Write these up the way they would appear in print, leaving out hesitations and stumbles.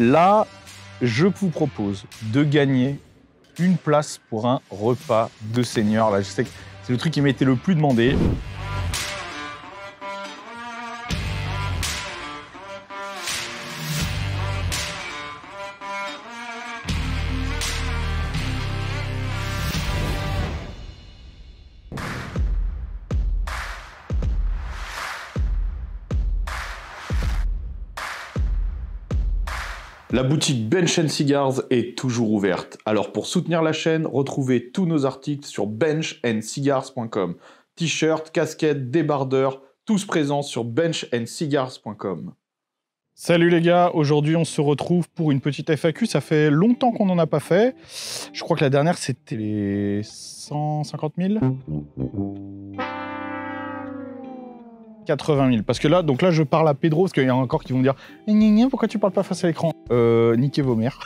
Là, je vous propose de gagner une place pour un repas de seigneur. Là, je sais que c'est le truc qui m'a été le plus demandé. La boutique Bench & Cigars est toujours ouverte. Alors pour soutenir la chaîne, retrouvez tous nos articles sur benchandcigars.com. T-shirts, casquettes, débardeurs, tous présents sur benchandcigars.com. Salut les gars, aujourd'hui on se retrouve pour une petite FAQ. Ça fait longtemps qu'on n'en a pas fait. Je crois que la dernière c'était les 150 000 80 000. Parce que là, donc là, je parle à Pedro, parce qu'il y en a encore qui vont me dire « Pourquoi tu parles pas face à l'écran ?» Niquez vos mères.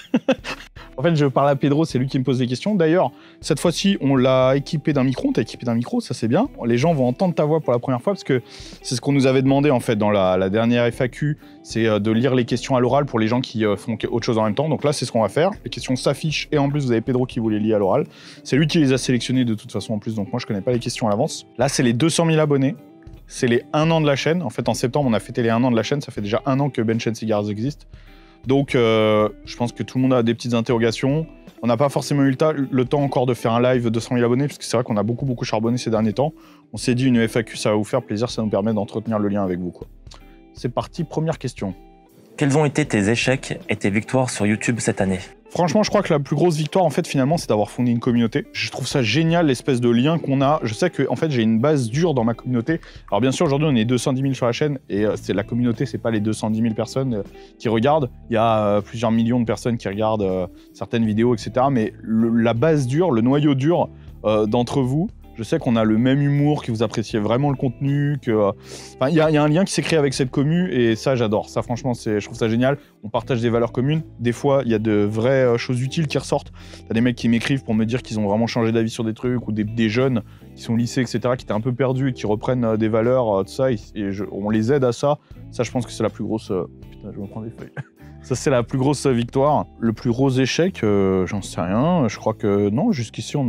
En fait, je parle à Pedro, c'est lui qui me pose des questions. D'ailleurs, cette fois-ci, on l'a équipé d'un micro. On t'a équipé d'un micro, ça c'est bien. Les gens vont entendre ta voix pour la première fois, parce que c'est ce qu'on nous avait demandé, en fait, dans la dernière FAQ. C'est de lire les questions à l'oral pour les gens qui font autre chose en même temps. Donc là, c'est ce qu'on va faire. Les questions s'affichent, et en plus, vous avez Pedro qui vous les lit à l'oral. C'est lui qui les a sélectionnées de toute façon, en plus. Donc moi, je connais pas les questions à l'avance. Là, c'est les 200 000 abonnés. C'est les 1 an de la chaîne. En fait, en septembre, on a fêté les 1 an de la chaîne. Ça fait déjà 1 an que Bench & Cigars existe. Donc, je pense que tout le monde a des petites interrogations. On n'a pas forcément eu le temps encore de faire un live de 200 000 abonnés, parce que c'est vrai qu'on a beaucoup charbonné ces derniers temps. On s'est dit, une FAQ, ça va vous faire plaisir. Ça nous permet d'entretenir le lien avec vous, quoi. C'est parti, première question. Quels ont été tes échecs et tes victoires sur YouTube cette année? Franchement, je crois que la plus grosse victoire, en fait, finalement, c'est d'avoir fondé une communauté. Je trouve ça génial, l'espèce de lien qu'on a. Je sais que, en fait, j'ai une base dure dans ma communauté. Alors, bien sûr, aujourd'hui, on est 210 000 sur la chaîne, et c'est la communauté, c'est pas les 210 000 personnes qui regardent. Il y a plusieurs millions de personnes qui regardent certaines vidéos, etc. Mais la base dure, le noyau dur d'entre vous, je sais qu'on a le même humour, que vous appréciez vraiment le contenu, que... Enfin, il y a un lien qui s'est créé avec cette commu, et ça, j'adore. Ça, franchement, je trouve ça génial. On partage des valeurs communes. Des fois, il y a de vraies choses utiles qui ressortent. T'as des mecs qui m'écrivent pour me dire qu'ils ont vraiment changé d'avis sur des trucs, ou des jeunes qui sont au lycée, etc., qui étaient un peu perdus et qui reprennent des valeurs, tout ça, on les aide à ça. Ça, je pense que c'est la plus grosse... Putain, je vais me prendre des feuilles. Ça, c'est la plus grosse victoire. Le plus gros échec, j'en sais rien. Je crois que non, jusqu'ici, on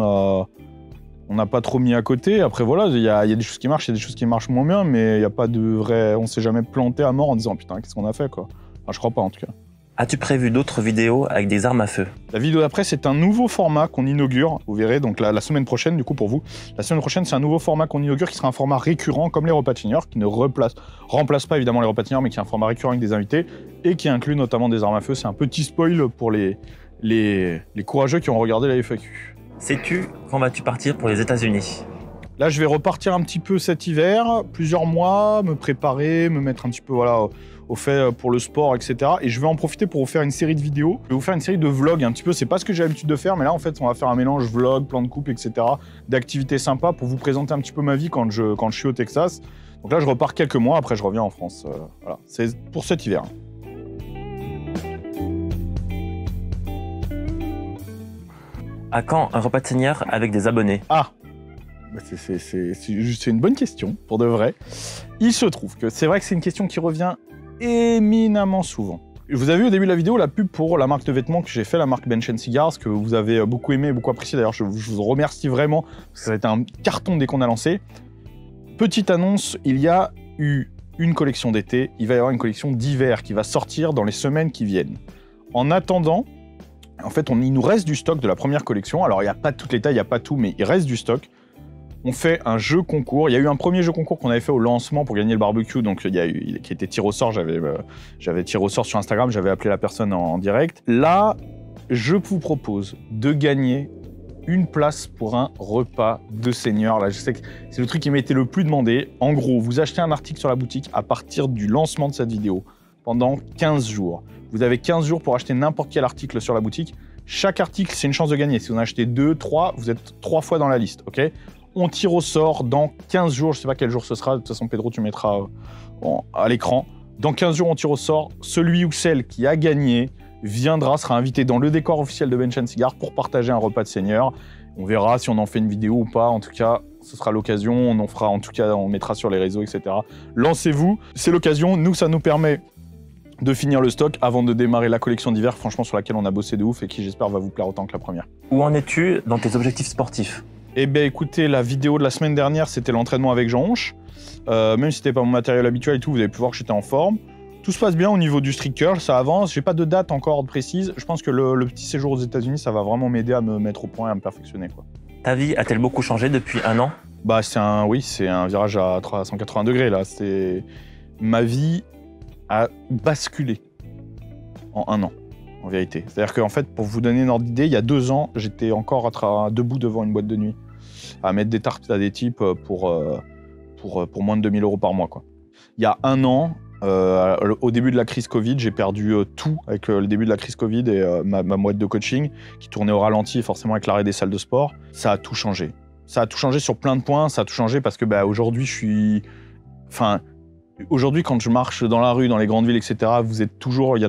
n'a pas trop mis à côté. Après, voilà, il y a des choses qui marchent, il y a des choses qui marchent moins bien, mais il n'y a pas de vrai... On s'est jamais planté à mort en disant « Putain, qu'est-ce qu'on a fait, quoi ?» Enfin, je crois pas, en tout cas. As-tu prévu d'autres vidéos avec des armes à feu? La vidéo d'après, c'est un nouveau format qu'on inaugure. Vous verrez, donc la semaine prochaine, du coup, pour vous. La semaine prochaine, c'est un nouveau format qu'on inaugure qui sera un format récurrent, comme les repas de seniors, qui ne remplace pas, évidemment, les repas de seniors, mais qui est un format récurrent avec des invités, et qui inclut notamment des armes à feu. C'est un petit spoil pour les courageux qui ont regardé la FAQ. Sais-tu quand vas-tu partir pour les États-Unis? Là, je vais repartir un petit peu cet hiver, plusieurs mois, me préparer, me mettre un petit peu voilà, au fait pour le sport, etc. Et je vais en profiter pour vous faire une série de vidéos. Je vais vous faire une série de vlogs un petit peu. C'est pas ce que j'ai l'habitude de faire, mais là, en fait, on va faire un mélange vlog, plan de coupe, etc. d'activités sympas pour vous présenter un petit peu ma vie quand je suis au Texas. Donc là, je repars quelques mois, après je reviens en France. Voilà, c'est pour cet hiver. À quand un repas de seigneur avec des abonnés? Ah, c'est une bonne question, pour de vrai. Il se trouve que c'est vrai que c'est une question qui revient éminemment souvent. Vous avez vu au début de la vidéo la pub pour la marque de vêtements que j'ai fait, la marque Bench & Cigars, que vous avez beaucoup aimé, beaucoup apprécié. D'ailleurs, je vous remercie vraiment, parce que ça a été un carton dès qu'on a lancé. Petite annonce, il y a eu une collection d'été, il va y avoir une collection d'hiver qui va sortir dans les semaines qui viennent. En attendant, en fait, il nous reste du stock de la première collection. Alors, il n'y a pas toutes les tailles, il n'y a pas tout, mais il reste du stock. On fait un jeu concours. Il y a eu un premier jeu concours qu'on avait fait au lancement pour gagner le barbecue, donc qui était tiré au sort. J'avais tiré au sort sur Instagram, j'avais appelé la personne en direct. Là, je vous propose de gagner une place pour un repas de seigneur. Là, je sais que c'est le truc qui m'a été le plus demandé. En gros, vous achetez un article sur la boutique à partir du lancement de cette vidéo pendant 15 jours. Vous avez 15 jours pour acheter n'importe quel article sur la boutique. Chaque article, c'est une chance de gagner. Si vous en achetez 2, 3, vous êtes 3 fois dans la liste, ok? On tire au sort dans 15 jours, je ne sais pas quel jour ce sera, de toute façon Pedro tu mettras à l'écran. Dans 15 jours on tire au sort, celui ou celle qui a gagné sera invité dans le décor officiel de Bench & Cigars pour partager un repas de seigneur. On verra si on en fait une vidéo ou pas, en tout cas ce sera l'occasion, on en fera, en tout cas on mettra sur les réseaux, etc. Lancez-vous, c'est l'occasion, nous ça nous permet de finir le stock avant de démarrer la collection d'hiver, franchement sur laquelle on a bossé de ouf et qui j'espère va vous plaire autant que la première. Où en es-tu dans tes objectifs sportifs? Eh bien écoutez, la vidéo de la semaine dernière, c'était l'entraînement avec Jean Honche. Même si c'était pas mon matériel habituel et tout, vous avez pu voir que j'étais en forme. Tout se passe bien au niveau du street curl, ça avance. J'ai pas de date encore précise. Je pense que le petit séjour aux États-Unis, ça va vraiment m'aider à me mettre au point et à me perfectionner, quoi. Ta vie a-t-elle beaucoup changé depuis un an? Bah c'est un virage à 180 degrés là. Ma vie a basculé en un an, en vérité. C'est-à-dire qu'en fait, pour vous donner une ordre d'idée, il y a 2 ans, j'étais encore debout devant une boîte de nuit, à mettre des tartes à des types pour moins de 2000 € par mois, quoi. Il y a un an, au début de la crise Covid, j'ai perdu tout avec le début de la crise Covid et ma boîte de coaching qui tournait au ralenti, forcément avec l'arrêt des salles de sport. Ça a tout changé. Ça a tout changé sur plein de points. Ça a tout changé parce que aujourd'hui, aujourd'hui, quand je marche dans la rue, dans les grandes villes, etc., il y a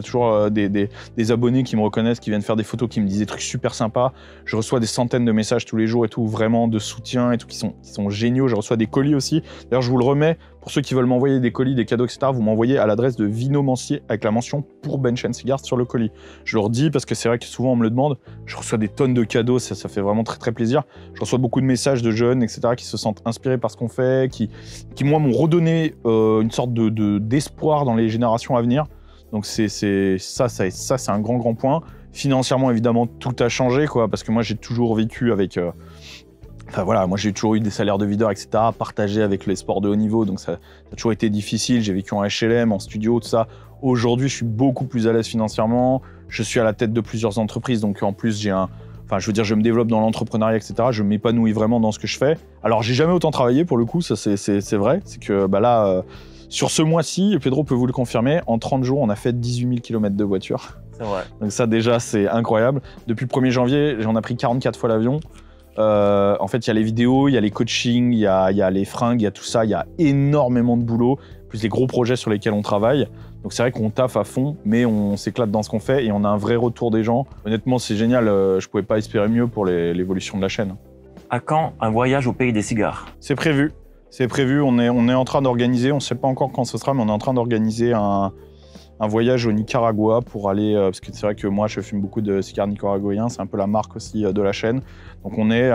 toujours des abonnés qui me reconnaissent, qui viennent faire des photos, qui me disent des trucs super sympas. Je reçois des centaines de messages tous les jours et tout, vraiment de soutien et tout, qui sont géniaux. Je reçois des colis aussi. D'ailleurs, je vous le remets. Pour ceux qui veulent m'envoyer des colis, des cadeaux, etc., vous m'envoyez à l'adresse de Vinomancier avec la mention pour Bench & Cigars sur le colis. Je leur dis, parce que c'est vrai que souvent on me le demande, je reçois des tonnes de cadeaux, ça fait vraiment très très plaisir. Je reçois beaucoup de messages de jeunes, etc., qui se sentent inspirés par ce qu'on fait, qui moi m'ont redonné une sorte d'espoir dans les générations à venir. Donc ça c'est un grand point. Financièrement, évidemment, tout a changé, quoi, parce que moi j'ai toujours vécu avec... moi j'ai toujours eu des salaires de videur, etc., partagés avec les sports de haut niveau, donc ça a toujours été difficile. J'ai vécu en HLM, en studio, tout ça. Aujourd'hui, je suis beaucoup plus à l'aise financièrement. Je suis à la tête de plusieurs entreprises, donc en plus je me développe dans l'entrepreneuriat, etc. Je m'épanouis vraiment dans ce que je fais. Alors j'ai jamais autant travaillé pour le coup, ça c'est vrai. C'est que sur ce mois-ci, Pedro peut vous le confirmer, en 30 jours, on a fait 18 000 km de voiture. C'est vrai. Donc ça déjà, c'est incroyable. Depuis le 1er janvier, j'en ai pris 44 fois l'avion. En fait, il y a les vidéos, il y a les coachings, il y a les fringues, il y a tout ça, il y a énormément de boulot, plus les gros projets sur lesquels on travaille. Donc c'est vrai qu'on taffe à fond, mais on s'éclate dans ce qu'on fait et on a un vrai retour des gens. Honnêtement, c'est génial, je pouvais pas espérer mieux pour l'évolution de la chaîne. À quand un voyage au pays des cigares? C'est prévu, on est en train d'organiser, on sait pas encore quand ce sera, mais on est en train d'organiser un voyage au Nicaragua pour aller, parce que c'est vrai que moi je fume beaucoup de cigares nicaraguayens, c'est un peu la marque aussi de la chaîne. Donc on est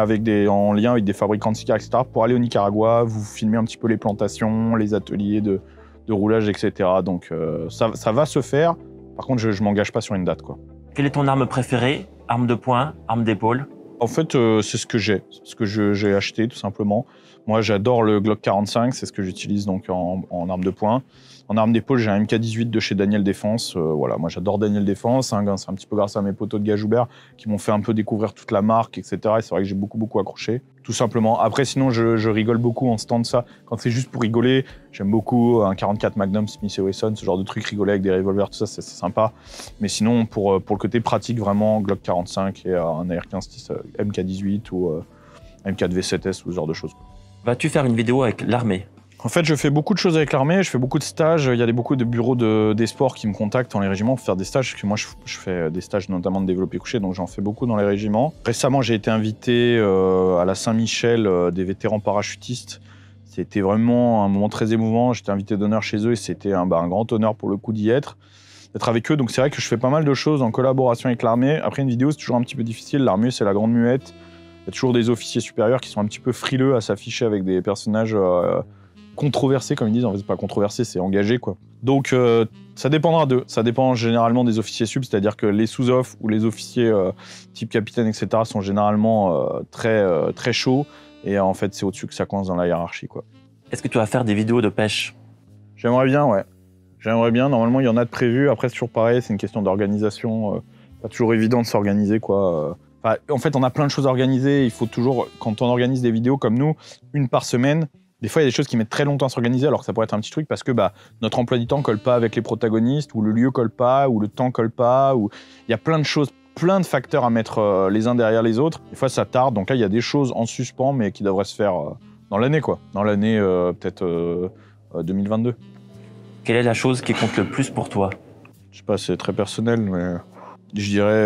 en lien avec des fabricants de cigares, etc., pour aller au Nicaragua, vous filmer un petit peu les plantations, les ateliers de roulage, etc. Donc ça va se faire, par contre je m'engage pas sur une date, quoi. Quelle est ton arme préférée? Arme de poing, arme d'épaule? En fait, c'est ce que j'ai acheté tout simplement. Moi j'adore le Glock 45, c'est ce que j'utilise donc en arme de poing. En arme d'épaule, j'ai un MK18 de chez Daniel Défense. Voilà, moi j'adore Daniel Défense. C'est un petit peu grâce à mes potos de Gajoubert qui m'ont fait un peu découvrir toute la marque, etc. Et c'est vrai que j'ai beaucoup accroché, tout simplement. Après, sinon, je rigole beaucoup en stand ça. Quand c'est juste pour rigoler, j'aime beaucoup un 44 Magnum, Smith & Wesson, ce genre de truc, rigoler avec des revolvers, tout ça, c'est sympa. Mais sinon, pour le côté pratique, vraiment, Glock 45 et un AR-15 MK18 ou M4 V7S ou ce genre de choses. Vas-tu faire une vidéo avec l'armée? En fait, je fais beaucoup de choses avec l'armée, je fais beaucoup de stages. Il y a beaucoup de bureaux des sports qui me contactent dans les régiments pour faire des stages, parce que moi, je fais des stages notamment de développé couché, donc j'en fais beaucoup dans les régiments. Récemment, j'ai été invité à la Saint-Michel des vétérans parachutistes. C'était vraiment un moment très émouvant. J'étais invité d'honneur chez eux et c'était un grand honneur pour le coup d'être avec eux. Donc c'est vrai que je fais pas mal de choses en collaboration avec l'armée. Après, une vidéo, c'est toujours un petit peu difficile. L'armée, c'est la grande muette. Il y a toujours des officiers supérieurs qui sont un petit peu frileux à s'afficher avec des personnages... controversé, comme ils disent, en fait, c'est pas controversé, c'est engagé, quoi. Donc, ça dépendra d'eux. Ça dépend généralement des officiers sub, c'est-à-dire que les sous-off ou les officiers type capitaine, etc., sont généralement très chauds. Et en fait, c'est au-dessus que ça coince dans la hiérarchie, quoi. Est-ce que tu vas faire des vidéos de pêche? J'aimerais bien, ouais. J'aimerais bien. Normalement, il y en a de prévus. Après, c'est toujours pareil, c'est une question d'organisation. Pas toujours évident de s'organiser, quoi. En fait, on a plein de choses à organiser. Il faut toujours, quand on organise des vidéos comme nous, une par semaine, des fois, il y a des choses qui mettent très longtemps à s'organiser, alors que ça pourrait être un petit truc parce que notre emploi du temps colle pas avec les protagonistes, ou le lieu colle pas, ou le temps colle pas, ou il y a plein de choses, plein de facteurs à mettre les uns derrière les autres. Des fois, ça tarde. Donc là, il y a des choses en suspens, mais qui devraient se faire dans l'année, quoi. Dans l'année peut-être 2022. Quelle est la chose qui compte le plus pour toi? Je sais pas, c'est très personnel, mais je dirais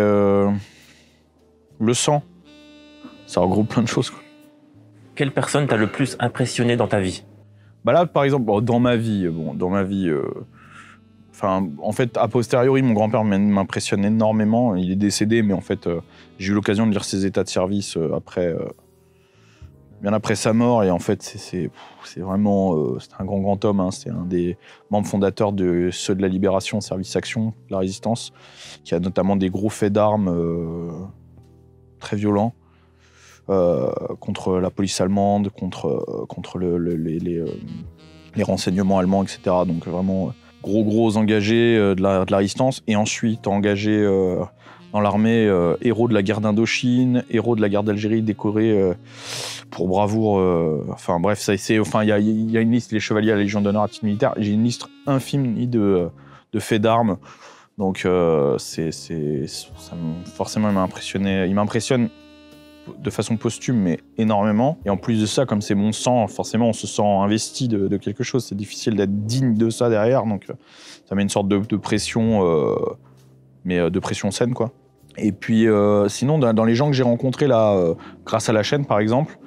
le sang. Ça regroupe plein de choses, quoi. Quelle personne t'a le plus impressionné dans ta vie? Là, par exemple, dans ma vie, Enfin, en fait, a posteriori, mon grand-père m'impressionne énormément. Il est décédé, mais en fait, j'ai eu l'occasion de lire ses états de service bien après sa mort. Et en fait, c'est vraiment... c'est un grand homme. Hein. C'est un des membres fondateurs de ceux de la Libération, Service Action, de la Résistance, qui a notamment des gros faits d'armes très violents contre la police allemande, contre les renseignements allemands, etc. Donc vraiment... gros engagés de la Résistance, et ensuite engagés dans l'armée, héros de la guerre d'Indochine, héros de la guerre d'Algérie, décoré pour bravoure. Enfin bref, il y a une liste, les chevaliers à la Légion d'honneur à titre militaire. J'ai une liste infime de faits d'armes. Donc forcément, il m'a impressionné. Il m'impressionne de façon posthume, mais énormément. Et en plus de ça, comme c'est mon sang, forcément, on se sent investi de quelque chose. C'est difficile d'être digne de ça derrière, donc ça met une sorte de pression, mais de pression saine, quoi. Et puis, sinon, dans les gens que j'ai rencontrés, là, grâce à la chaîne, par exemple,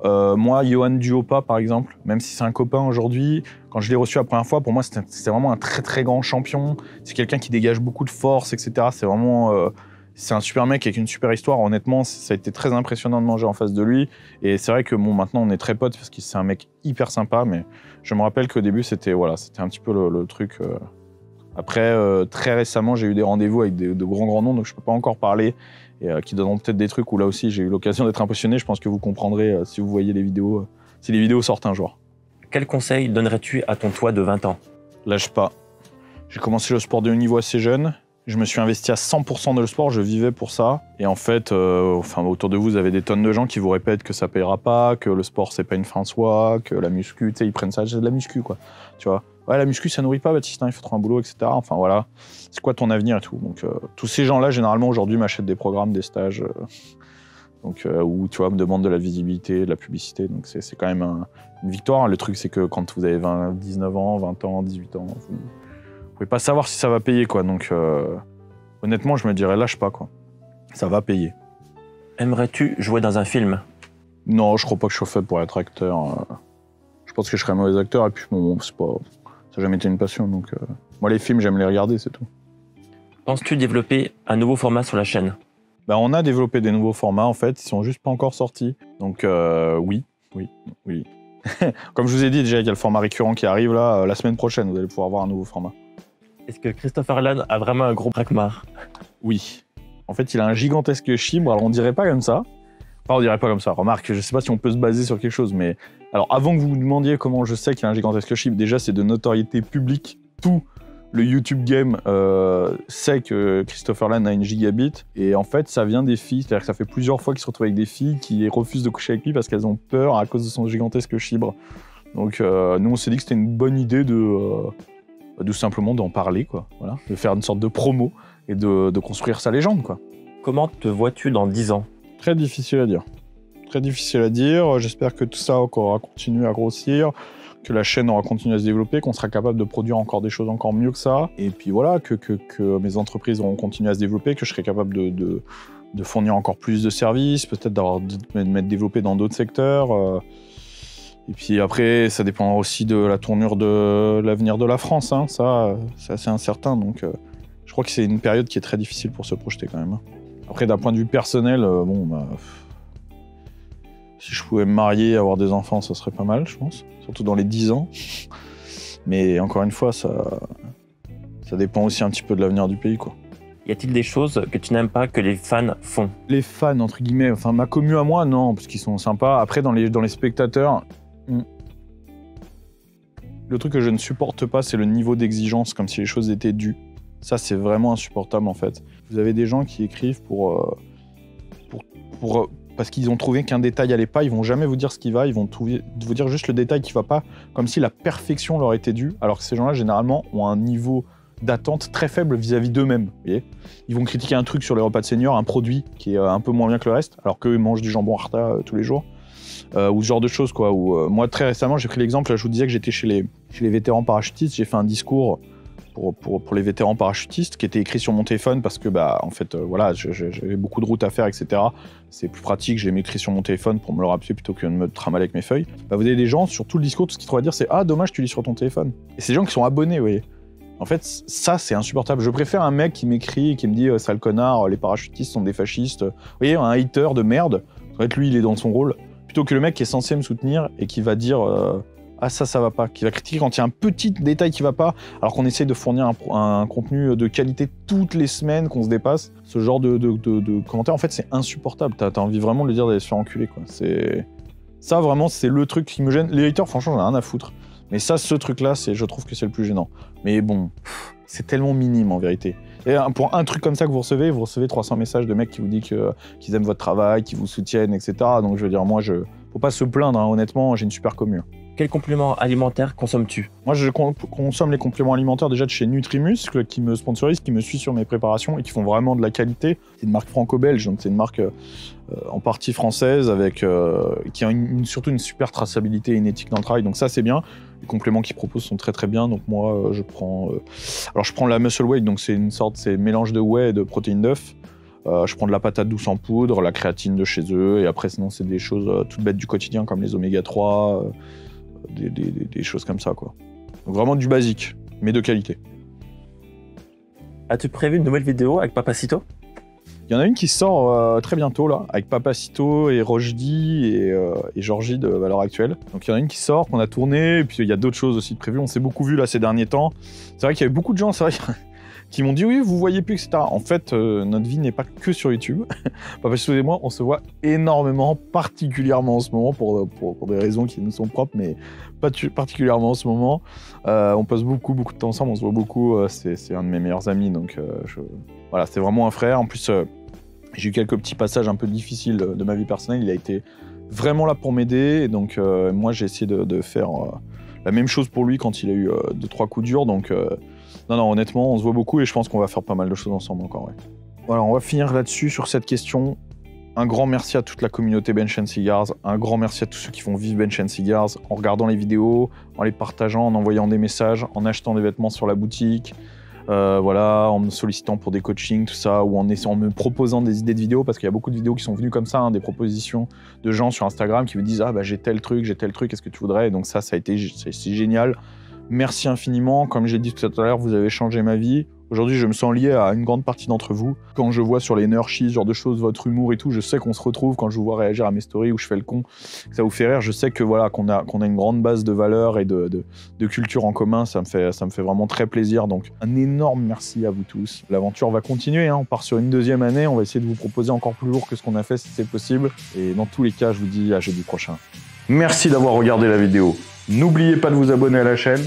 moi, Johan Duopa, par exemple, même si c'est un copain aujourd'hui, quand je l'ai reçu la première fois, pour moi, c'était vraiment un très, très grand champion. C'est quelqu'un qui dégage beaucoup de force, etc. C'est vraiment... c'est un super mec avec une super histoire. Honnêtement, ça a été très impressionnant de manger en face de lui. Et c'est vrai que bon, maintenant, on est très potes parce que c'est un mec hyper sympa. Mais je me rappelle qu'au début, c'était un petit peu le truc. Après, très récemment, j'ai eu des rendez-vous avec de grands noms, donc je peux pas encore parler. Et qui donneront peut-être des trucs où là aussi, j'ai eu l'occasion d'être impressionné. Je pense que vous comprendrez si vous voyez les vidéos, si les vidéos sortent un jour. Quel conseil donnerais-tu à ton toi de 20 ans ? Lâche pas. J'ai commencé le sport de haut niveau assez jeune. Je me suis investi à 100% dans le sport, je vivais pour ça. Et en fait, autour de vous, vous avez des tonnes de gens qui vous répètent que ça payera pas, que le sport, c'est pas une fin en soi, que la muscu, tu sais, ils prennent ça, c'est de la muscu, quoi. Tu vois. Ouais, la muscu, ça nourrit pas, Baptiste, hein, il faut trouver un boulot, etc. Enfin, voilà. C'est quoi ton avenir et tout. Donc, tous ces gens-là, généralement, aujourd'hui, m'achètent des programmes, des stages, où, tu vois, me demandent de la visibilité, de la publicité. Donc, c'est quand même une victoire. Le truc, c'est que quand vous avez 19 ans, 20 ans, 18 ans, vous pouvez pas savoir si ça va payer, quoi. Donc, honnêtement, je me dirais, lâche pas, quoi. Ça va payer. Aimerais-tu jouer dans un film ? Non, je crois pas que je sois fait pour être acteur. Je pense que je serais un mauvais acteur, et puis bon, ça n'a jamais été une passion. Donc, moi, les films, j'aime les regarder, c'est tout. Penses-tu développer un nouveau format sur la chaîne ? Ben, on a développé des nouveaux formats, en fait, ils sont juste pas encore sortis. Donc, oui. Comme je vous ai dit, déjà, il y a le format récurrent qui arrive là, la semaine prochaine, vous allez pouvoir voir un nouveau format. Est-ce que Christopher Lann a vraiment un gros braquemar ? Oui. En fait, il a un gigantesque chibre, alors on dirait pas comme ça. Enfin, on dirait pas comme ça. Remarque, je sais pas si on peut se baser sur quelque chose, mais... Alors, avant que vous vous demandiez comment je sais qu'il a un gigantesque chibre, déjà, c'est de notoriété publique. Tout le YouTube game sait que Christopher Lann a une gigabit. Et en fait, ça vient des filles. C'est-à-dire que ça fait plusieurs fois qu'il se retrouve avec des filles qui refusent de coucher avec lui parce qu'elles ont peur à cause de son gigantesque chibre. Donc, nous, on s'est dit que c'était une bonne idée de simplement d'en parler, quoi. Voilà, de faire une sorte de promo et de construire sa légende, quoi. Comment te vois-tu dans 10 ans ? Très difficile à dire. Très difficile à dire. J'espère que tout ça aura continué à grossir, que la chaîne aura continué à se développer, qu'on sera capable de produire encore des choses encore mieux que ça. Et puis voilà, que mes entreprises auront continué à se développer, que je serai capable de fournir encore plus de services, peut-être de m'être développé dans d'autres secteurs. Et puis après, ça dépendra aussi de la tournure de l'avenir de la France. Hein. Ça, c'est assez incertain. Donc, je crois que c'est une période qui est très difficile pour se projeter quand même. Après, d'un point de vue personnel, si je pouvais me marier et avoir des enfants, ça serait pas mal, je pense. Surtout dans les 10 ans. Mais encore une fois, ça dépend aussi un petit peu de l'avenir du pays, quoi. Y a-t-il des choses que tu n'aimes pas que les fans font ? Les fans, entre guillemets, enfin ma commu à moi, non, parce qu'ils sont sympas. Après, dans les spectateurs, le truc que je ne supporte pas, c'est le niveau d'exigence, comme si les choses étaient dues. Ça, c'est vraiment insupportable, en fait. Vous avez des gens qui écrivent parce qu'ils ont trouvé qu'un détail allait pas, ils vont jamais vous dire ce qui va, ils vont vous dire juste le détail qui va pas, comme si la perfection leur était due, alors que ces gens-là, généralement, ont un niveau d'attente très faible vis-à-vis d'eux-mêmes. Vous voyez, ils vont critiquer un truc sur les repas de seniors, un produit qui est un peu moins bien que le reste, alors qu'eux, ils mangent du jambon Arta tous les jours. Ou ce genre de choses, quoi. Moi, très récemment, j'ai pris l'exemple, là, je vous disais que j'étais chez les vétérans parachutistes, j'ai fait un discours pour les vétérans parachutistes qui était écrit sur mon téléphone parce que, en fait, voilà, j'avais beaucoup de routes à faire, etc. C'est plus pratique, j'ai m'écrit sur mon téléphone pour me le rappeler plutôt que de me trimballer avec mes feuilles. Vous avez des gens, sur tout le discours, tout ce qu'ils trouvent à dire, c'est « Ah, dommage, tu lis sur ton téléphone ». Et c'est des gens qui sont abonnés, vous voyez. En fait, ça, c'est insupportable. Je préfère un mec qui m'écrit et qui me dit « sale connard, les parachutistes sont des fascistes ». Vous voyez, un hater de merde, en fait, lui, il est dans son rôle, plutôt que le mec qui est censé me soutenir et qui va dire ah ça va pas, qui va critiquer quand il y a un petit détail qui va pas, alors qu'on essaie de fournir un contenu de qualité toutes les semaines, qu'on se dépasse. Ce genre de commentaires, en fait, c'est insupportable. T'as envie vraiment de lui dire d'aller se faire enculer, quoi. Ça, vraiment, c'est le truc qui me gêne. Les haters, franchement, j'en ai rien à foutre. Mais ça, ce truc-là, je trouve que c'est le plus gênant. Mais bon, c'est tellement minime, en vérité. Et pour un truc comme ça que vous recevez 300 messages de mecs qui vous disent qu'ils aiment votre travail, qui vous soutiennent, etc. Donc, je veux dire, moi, faut pas se plaindre, hein, honnêtement, j'ai une super commu. Quels compléments alimentaires consommes-tu? Moi, je consomme les compléments alimentaires déjà de chez Nutrimuscle, qui me sponsorise, qui me suit sur mes préparations et qui font vraiment de la qualité. C'est une marque franco-belge, donc c'est une marque en partie française, qui a surtout une super traçabilité et une éthique dans le travail, donc ça, c'est bien. Les compléments qu'ils proposent sont très très bien, donc moi, je prends la Muscle Weight, donc c'est c'est mélange de whey et de protéines d'œuf. Je prends de la patate douce en poudre, la créatine de chez eux, et après, sinon, c'est des choses toutes bêtes du quotidien, comme les oméga 3, des choses comme ça, quoi. Donc vraiment du basique, mais de qualité. As-tu prévu une nouvelle vidéo avec Papacito? Il y en a une qui sort très bientôt, là, avec Papacito et Rochdi et Georgie à l'heure actuelle. Donc il y en a une qui sort, qu'on a tournée, et puis il y a d'autres choses aussi de prévues. On s'est beaucoup vu là ces derniers temps. C'est vrai qu'il y avait beaucoup de gens, c'est vrai, qui m'ont dit oui, vous voyez plus, etc. En fait, notre vie n'est pas que sur YouTube. Papacito et moi, on se voit énormément, particulièrement en ce moment, pour des raisons qui nous sont propres, mais pas particulièrement en ce moment. On passe beaucoup de temps ensemble, on se voit beaucoup. C'est un de mes meilleurs amis, donc voilà, c'est vraiment un frère. En plus, j'ai eu quelques petits passages un peu difficiles de ma vie personnelle. Il a été vraiment là pour m'aider, donc moi, j'ai essayé de faire la même chose pour lui quand il a eu 2-3 coups durs, donc... Non, honnêtement, on se voit beaucoup et je pense qu'on va faire pas mal de choses ensemble encore, ouais. Voilà, on va finir là-dessus, sur cette question. Un grand merci à toute la communauté Bench & Cigars, un grand merci à tous ceux qui font vivre Bench & Cigars, en regardant les vidéos, en les partageant, en envoyant des messages, en achetant des vêtements sur la boutique, voilà, en me sollicitant pour des coachings, tout ça, ou en me proposant des idées de vidéos, parce qu'il y a beaucoup de vidéos qui sont venues comme ça, hein, des propositions de gens sur Instagram qui me disent « Ah, bah j'ai tel truc, est-ce que tu voudrais ?» Et donc ça a été c'est génial. Merci infiniment. Comme j'ai dit tout à l'heure, vous avez changé ma vie. Aujourd'hui, je me sens lié à une grande partie d'entre vous. Quand je vois sur les Nurchies, ce genre de choses, votre humour et tout, je sais qu'on se retrouve. Quand je vous vois réagir à mes stories où je fais le con, que ça vous fait rire, je sais que voilà, qu'on a une grande base de valeurs et de culture en commun. Ça me fait vraiment très plaisir. Donc, un énorme merci à vous tous. L'aventure va continuer, hein. On part sur une deuxième année. On va essayer de vous proposer encore plus lourd que ce qu'on a fait si c'est possible. Et dans tous les cas, je vous dis à jeudi prochain. Merci d'avoir regardé la vidéo. N'oubliez pas de vous abonner à la chaîne.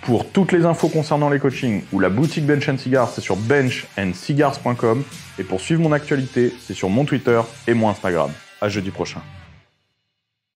Pour toutes les infos concernant les coachings ou la boutique Bench & Cigars, c'est sur benchandcigars.com. Et pour suivre mon actualité, c'est sur mon Twitter et mon Instagram. À jeudi prochain.